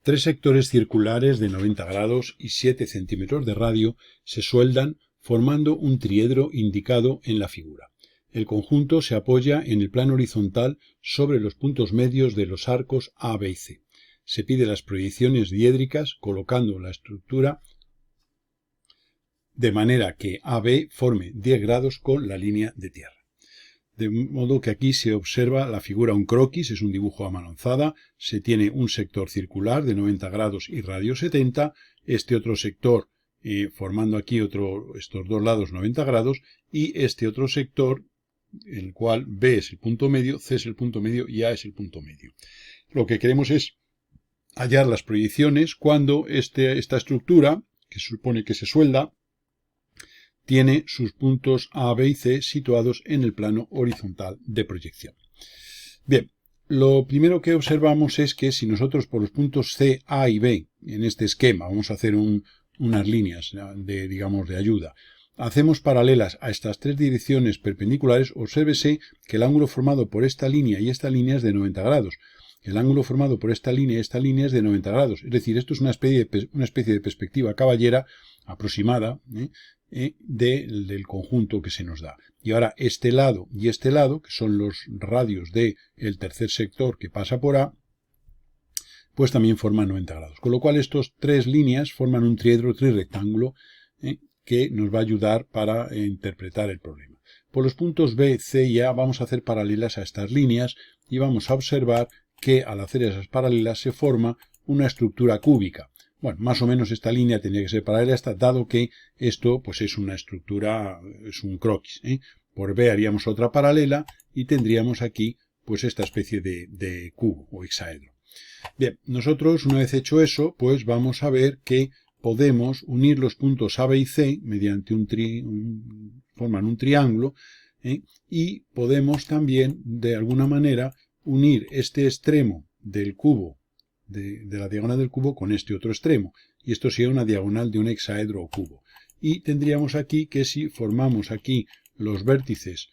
Tres sectores circulares de 90 grados y 7 centímetros de radio se sueldan formando un triedro indicado en la figura. El conjunto se apoya en el plano horizontal sobre los puntos medios de los arcos A, B y C. Se pide las proyecciones diédricas colocando la estructura de manera que AB forme 10 grados con la línea de tierra. De modo que aquí se observa la figura un croquis, es un dibujo a mano alzada, se tiene un sector circular de 90 grados y radio 70, este otro sector formando aquí estos dos lados 90 grados, y este otro sector, el cual B es el punto medio, C es el punto medio y A es el punto medio. Lo que queremos es hallar las proyecciones cuando esta estructura, que se supone que se suelda, tiene sus puntos A, B y C situados en el plano horizontal de proyección. Bien, lo primero que observamos es que si nosotros por los puntos C, A y B, en este esquema, vamos a hacer unas líneas de ayuda, hacemos paralelas a estas tres direcciones perpendiculares, obsérvese que el ángulo formado por esta línea y esta línea es de 90 grados. El ángulo formado por esta línea y esta línea es de 90 grados. Es decir, esto es una especie de perspectiva caballera aproximada, del conjunto que se nos da. Y ahora este lado y este lado, que son los radios del tercer sector que pasa por A, pues también forman 90 grados. Con lo cual estas tres líneas forman un triedro trirrectángulo que nos va a ayudar para interpretar el problema. Por los puntos B, C y A vamos a hacer paralelas a estas líneas y vamos a observar que al hacer esas paralelas se forma una estructura cúbica. Bueno, más o menos esta línea tendría que ser paralela a esta, dado que esto pues es una estructura, es un croquis. Por B haríamos otra paralela y tendríamos aquí pues esta especie de cubo o hexaedro. Bien, nosotros una vez hecho eso, pues vamos a ver que podemos unir los puntos A, B y C mediante forman un triángulo, y podemos también de alguna manera unir este extremo del cubo de la diagonal del cubo con este otro extremo, y esto sería una diagonal de un hexaedro o cubo. Y tendríamos aquí que si formamos aquí los vértices,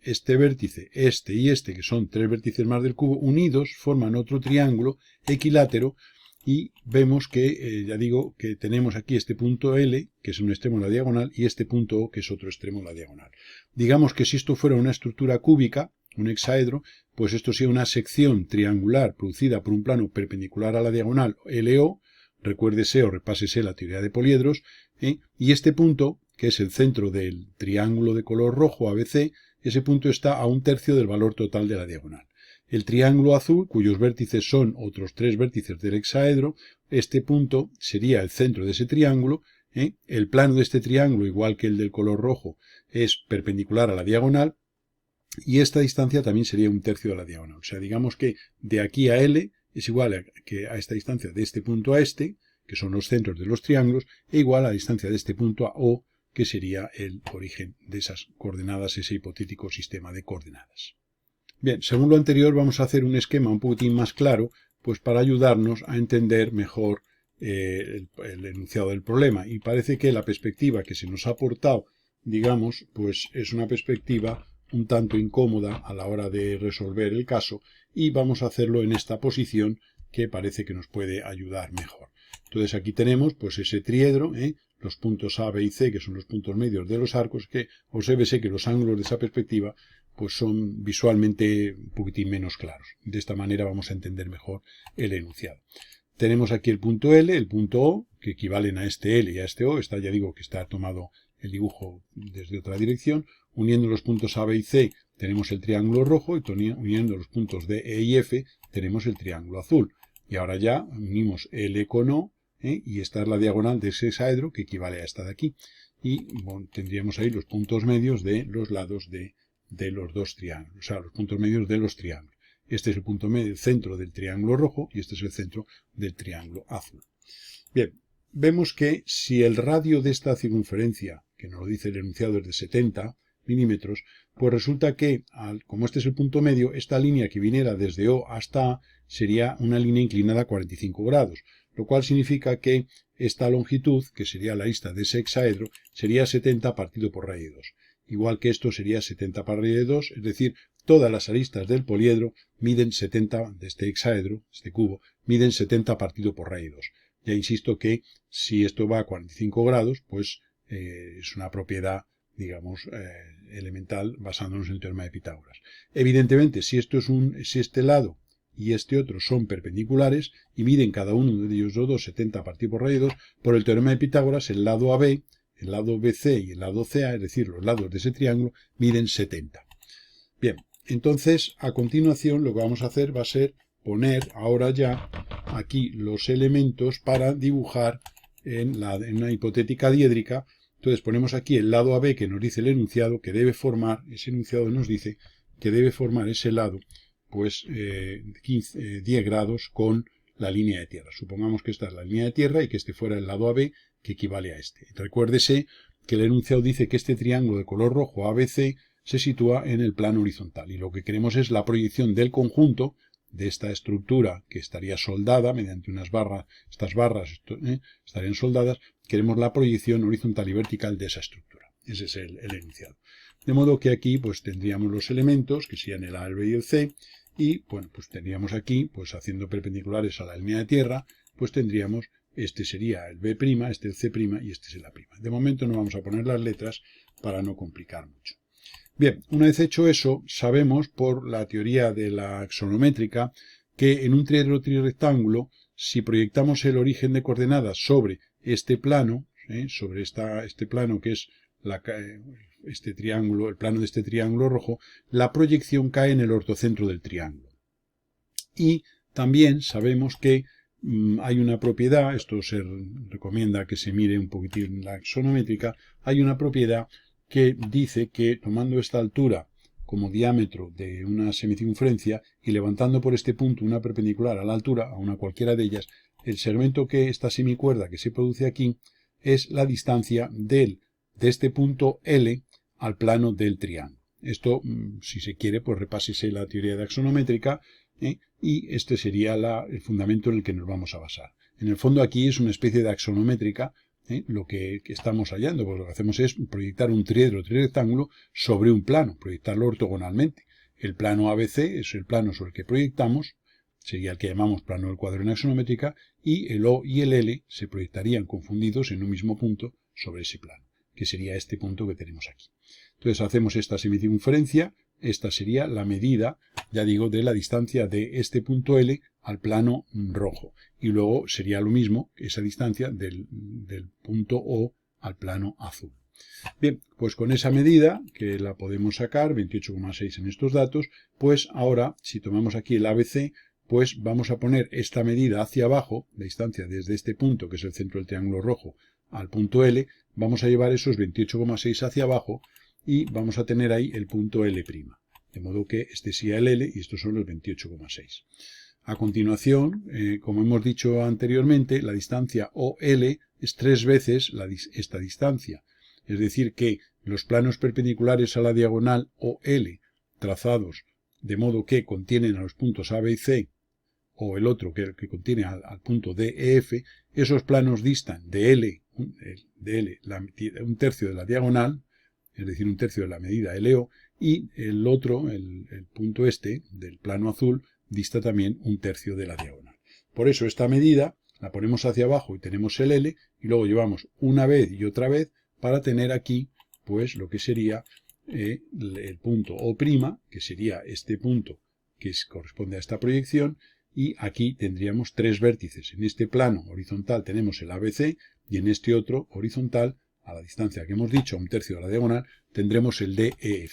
este vértice, este y este, que son tres vértices más del cubo, unidos forman otro triángulo equilátero, y vemos que, ya digo, que tenemos aquí este punto L, que es un extremo de la diagonal, y este punto O, que es otro extremo de la diagonal. Digamos que si esto fuera una estructura cúbica, un hexaedro, pues esto sería una sección triangular producida por un plano perpendicular a la diagonal LO, recuérdese o repásese la teoría de poliedros, y este punto, que es el centro del triángulo de color rojo ABC, ese punto está a 1/3 del valor total de la diagonal. El triángulo azul, cuyos vértices son otros tres vértices del hexaedro, este punto sería el centro de ese triángulo. El plano de este triángulo, igual que el del color rojo, es perpendicular a la diagonal, y esta distancia también sería 1/3 de la diagonal. O sea, digamos que de aquí a L es igual a esta distancia de este punto a este, que son los centros de los triángulos, e igual a la distancia de este punto a O, que sería el origen de esas coordenadas, ese hipotético sistema de coordenadas. Bien, según lo anterior vamos a hacer un esquema un poquitín más claro, pues para ayudarnos a entender mejor el enunciado del problema. Y parece que la perspectiva que se nos ha aportado, digamos, pues es una perspectiva un tanto incómoda a la hora de resolver el caso, y vamos a hacerlo en esta posición que parece que nos puede ayudar mejor. Entonces aquí tenemos pues ese triedro, los puntos A, B y C, que son los puntos medios de los arcos, que obsérvese que los ángulos de esa perspectiva pues son visualmente un poquitín menos claros. De esta manera vamos a entender mejor el enunciado. Tenemos aquí el punto L, el punto O, que equivalen a este L y a este O. Ya digo que está tomado el dibujo desde otra dirección. Uniendo los puntos A, B y C tenemos el triángulo rojo, y uniendo los puntos D, E y F tenemos el triángulo azul. Y ahora ya unimos L con O, y esta es la diagonal de ese hexaedro que equivale a esta de aquí. Y bueno, tendríamos ahí los puntos medios de los lados de los dos triángulos, o sea, los puntos medios de los triángulos. Este es el punto medio, el centro del triángulo rojo, y este es el centro del triángulo azul. Bien, vemos que si el radio de esta circunferencia, que nos lo dice el enunciado, es de 70 milímetros, pues resulta que, como este es el punto medio, esta línea que viniera desde O hasta A sería una línea inclinada a 45 grados, lo cual significa que esta longitud, que sería la arista de ese hexaedro, sería 70 partido por raíz de 2. Igual que esto sería 70 por raíz de 2, es decir, todas las aristas del poliedro miden 70, de este hexaedro, este cubo, miden 70 partido por raíz 2. Ya insisto que si esto va a 45 grados, pues es una propiedad, digamos, elemental basándonos en el teorema de Pitágoras. Evidentemente, si este lado y este otro son perpendiculares y miden cada uno de ellos dos 70 partido por raíz 2, por el teorema de Pitágoras, el lado AB, el lado BC y el lado CA, es decir, los lados de ese triángulo, miden 70. Bien, entonces, a continuación, lo que vamos a hacer va a ser poner ahora ya aquí los elementos para dibujar en una hipotética diédrica. Entonces ponemos aquí el lado AB que nos dice el enunciado que debe formar, ese enunciado nos dice que debe formar ese lado, pues 10 grados con la línea de tierra. Supongamos que esta es la línea de tierra y que este fuera el lado AB que equivale a este. Recuérdese que el enunciado dice que este triángulo de color rojo ABC se sitúa en el plano horizontal y lo que queremos es la proyección del conjunto de esta estructura que estaría soldada mediante unas barras, estas barras estarían soldadas, queremos la proyección horizontal y vertical de esa estructura. Ese es el enunciado. De modo que aquí pues tendríamos los elementos, que serían el A, el B y el C, y bueno, pues tendríamos aquí, pues haciendo perpendiculares a la línea de tierra, pues tendríamos, este sería el B', este el C' y este es el A'. De momento no vamos a poner las letras para no complicar mucho. Bien, una vez hecho eso, sabemos por la teoría de la axonométrica que en un triedro trirrectángulo, si proyectamos el origen de coordenadas sobre este plano, sobre este plano que es este triángulo, el plano de este triángulo rojo, la proyección cae en el ortocentro del triángulo. Y también sabemos que hay una propiedad, esto se recomienda que se mire un poquitín la axonométrica, hay una propiedad que dice que tomando esta altura como diámetro de una semicircunferencia y levantando por este punto una perpendicular a la altura, a una cualquiera de ellas, el segmento que esta semicuerda que se produce aquí es la distancia de este punto L al plano del triángulo. Esto, si se quiere, pues repásese la teoría de axonométrica y este sería el fundamento en el que nos vamos a basar. En el fondo aquí es una especie de axonométrica lo que estamos hallando, pues lo que hacemos es proyectar un triedro trirrectángulo sobre un plano, proyectarlo ortogonalmente. El plano ABC es el plano sobre el que proyectamos, sería el que llamamos plano del cuadro en axonométrica, y el O y el L se proyectarían confundidos en un mismo punto sobre ese plano, que sería este punto que tenemos aquí. Entonces hacemos esta semicircunferencia, esta sería la medida, ya digo, de la distancia de este punto L al plano rojo. Y luego sería lo mismo, esa distancia del punto O al plano azul. Bien, pues con esa medida, que la podemos sacar, 28,6 en estos datos, pues ahora, si tomamos aquí el ABC, pues vamos a poner esta medida hacia abajo, la distancia desde este punto, que es el centro del triángulo rojo, al punto L, vamos a llevar esos 28,6 hacia abajo, y vamos a tener ahí el punto L'. De modo que este sea el L y estos son los 28,6. A continuación, como hemos dicho anteriormente, la distancia OL es 3 veces esta distancia. Es decir, que los planos perpendiculares a la diagonal OL trazados de modo que contienen a los puntos A, B y C, o el otro que contiene al punto D, E, F, esos planos distan de L un tercio de la diagonal, es decir, un tercio de la medida LO, y el otro, el punto este del plano azul, dista también un tercio de la diagonal. Por eso esta medida la ponemos hacia abajo y tenemos el L, y luego llevamos una vez y otra vez para tener aquí, pues, lo que sería el punto O', que sería este punto que corresponde a esta proyección, y aquí tendríamos 3 vértices. En este plano horizontal tenemos el ABC, y en este otro horizontal, a la distancia que hemos dicho, a un tercio de la diagonal, tendremos el DEF.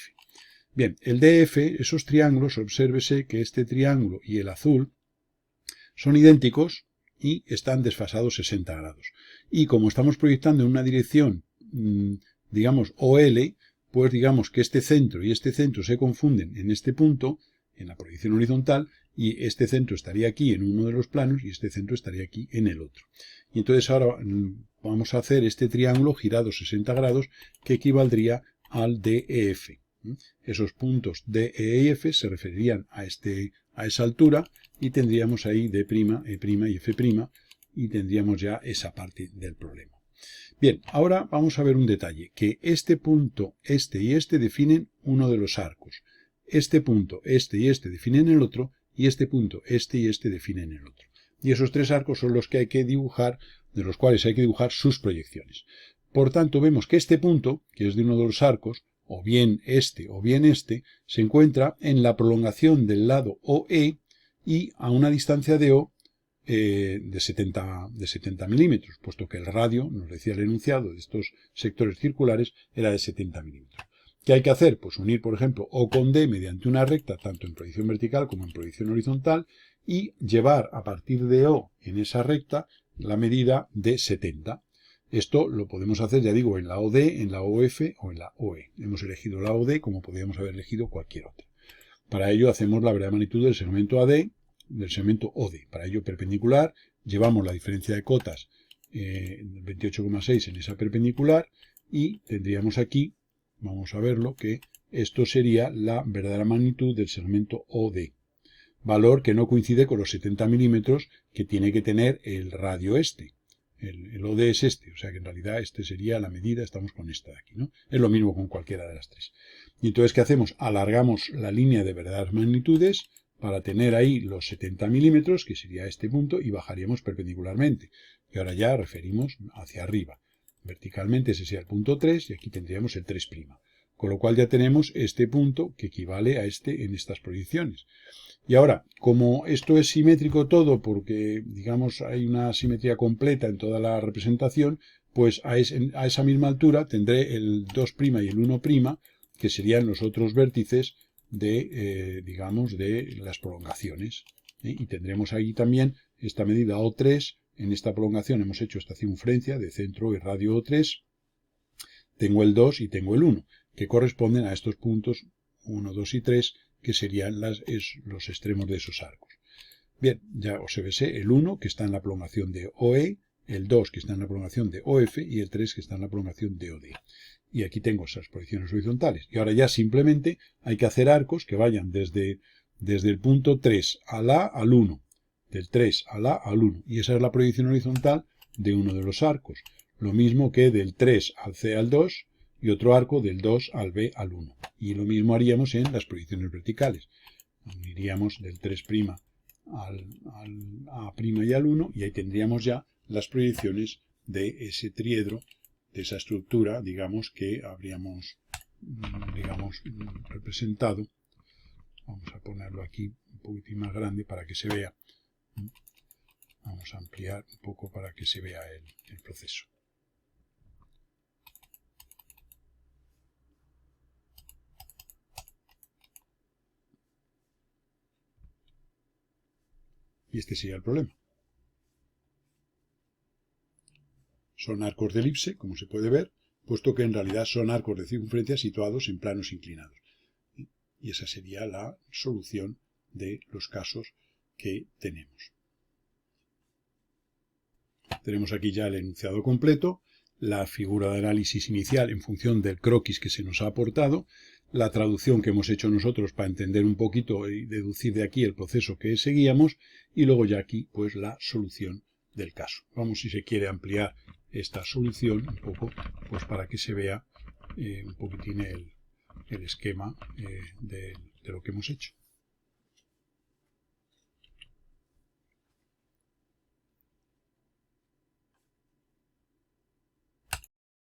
Bien, el DEF, esos triángulos, obsérvese que este triángulo y el azul son idénticos y están desfasados 60 grados. Y como estamos proyectando en una dirección, digamos, OL, pues digamos que este centro y este centro se confunden en este punto, en la proyección horizontal, y este centro estaría aquí en uno de los planos y este centro estaría aquí en el otro. Y entonces ahora vamos a hacer este triángulo girado 60 grados que equivaldría al DEF. Esos puntos D, E y F se referirían a esa altura y tendríamos ahí D', E' y F', y tendríamos ya esa parte del problema. Bien, ahora vamos a ver un detalle, que este punto, este y este definen uno de los arcos. este punto, este y este definen el otro, y este punto, este y este definen el otro. Y esos tres arcos son los que hay que dibujar, de los cuales hay que dibujar sus proyecciones. Por tanto, vemos que este punto, que es de uno de los arcos, o bien este, se encuentra en la prolongación del lado OE y a una distancia de O de 70 milímetros, puesto que el radio, nos decía el enunciado de estos sectores circulares, era de 70 milímetros. ¿Qué hay que hacer? Pues unir, por ejemplo, O con D mediante una recta, tanto en proyección vertical como en proyección horizontal, y llevar a partir de O en esa recta la medida de 70. Esto lo podemos hacer, ya digo, en la OD, en la OF o en la OE. Hemos elegido la OD como podríamos haber elegido cualquier otra. Para ello hacemos la verdadera magnitud del segmento AD, del segmento OD. Para ello perpendicular, llevamos la diferencia de cotas 28,6 en esa perpendicular y tendríamos aquí, vamos a verlo, que esto sería la verdadera magnitud del segmento OD. Valor que no coincide con los 70 milímetros que tiene que tener el radio este. El OD es este, o sea que en realidad este sería la medida, estamos con esta de aquí, ¿no? Es lo mismo con cualquiera de las tres. Y entonces, ¿qué hacemos? Alargamos la línea de verdaderas magnitudes para tener ahí los 70 milímetros, que sería este punto, y bajaríamos perpendicularmente. Y ahora ya referimos hacia arriba. Verticalmente ese sería el punto 3 y aquí tendríamos el 3'. Con lo cual ya tenemos este punto que equivale a este en estas proyecciones. Y ahora, como esto es simétrico todo, porque digamos hay una simetría completa en toda la representación, pues a esa misma altura tendré el 2' y el 1', que serían los otros vértices de, digamos, de las prolongaciones. Y tendremos ahí también esta medida O3. En esta prolongación hemos hecho esta circunferencia de centro y radio O3. Tengo el 2 y tengo el 1, que corresponden a estos puntos 1, 2 y 3, que serían los extremos de esos arcos. Bien, ya obsérvese el 1 que está en la prolongación de OE, el 2 que está en la prolongación de OF y el 3 que está en la prolongación de OD. Y aquí tengo esas proyecciones horizontales. Y ahora ya simplemente hay que hacer arcos que vayan desde el punto 3 al A al 1, del 3 al A al 1. Y esa es la proyección horizontal de uno de los arcos. Lo mismo que del 3 al C al 2 y otro arco del 2 al B al 1. Y lo mismo haríamos en las proyecciones verticales. Uniríamos del 3' al A' y al 1 y ahí tendríamos ya las proyecciones de ese triedro, de esa estructura, digamos, que habríamos, representado. Vamos a ponerlo aquí un poquitín más grande para que se vea. Vamos a ampliar un poco para que se vea el proceso. Y este sería el problema. Son arcos de elipse, como se puede ver, puesto que en realidad son arcos de circunferencia situados en planos inclinados. Y esa sería la solución de los casos que tenemos. Tenemos aquí ya el enunciado completo, la figura de análisis inicial en función del croquis que se nos ha aportado, la traducción que hemos hecho nosotros para entender un poquito y deducir de aquí el proceso que seguíamos, y luego ya aquí pues la solución del caso. Vamos, si se quiere, ampliar esta solución un poco, pues para que se vea un poquitín el esquema de lo que hemos hecho.